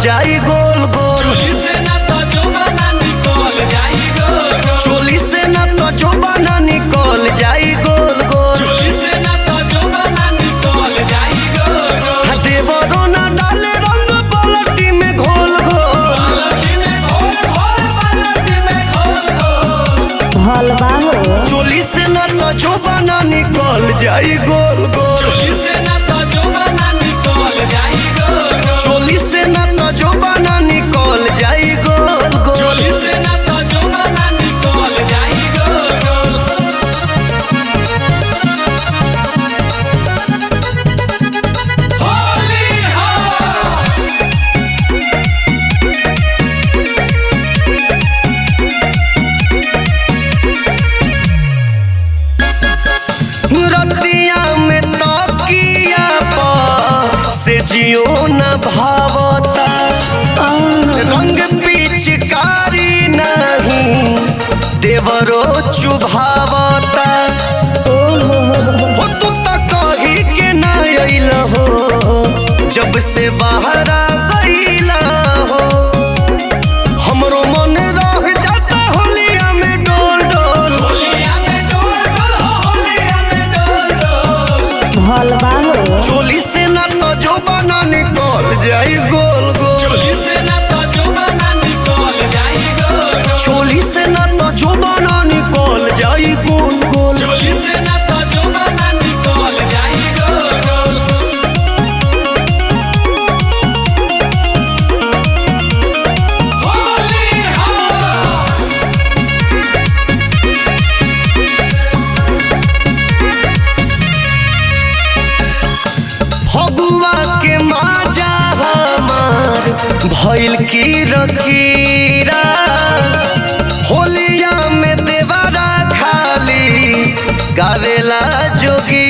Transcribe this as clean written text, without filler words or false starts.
जाई गोल गोल। चोली से ना तो जोबाना निकल जाई गोल गोल। चोली से ना तो जोबाना निकल जाई गोल गोल। चोली से ना तो जोबाना निकल जाई गोल गोल। देवरो ना डाले रंग बाल्टी में घोल घोल। बाल्टी में घोल घोल, बाल्टी में घोल घोल। भलवा हो चोली से ना तो जोबाना निकल जाई गोल गोल। चोली से ना तो जोबाना निकल जाई गोल गोल। चोली से ना तो जोबाना निकल जाई गोल गोल। चोली से ना तो जोबाना निकल जाई गोल गोल। होली हो रतिया में तकिया पर से जियो न भावता। रंग पिचकारी नहीं देवरो चुभावता। हो तू तो कही के न अइल हो जब से बाहर आ गइला हो। हमरो मन रह जाता होलिया में डोल डोल। होलिया में डोल डोल, होलिया में डोल डोल। भलवा हो चोली से ना तो जोबाना निकल जाई गोल गोल। चोली से ना तो जोबाना निकल जाई गोल गोल। चोली से ना तो जोबाना निकल जाई गोल गोल। चोली से ना तो जोबाना निकल जाई गोल गोल। होली हो फगुआ के माजा हमार भइल की रकीरा। होलिया में देवरा खाली गावेला जोगी।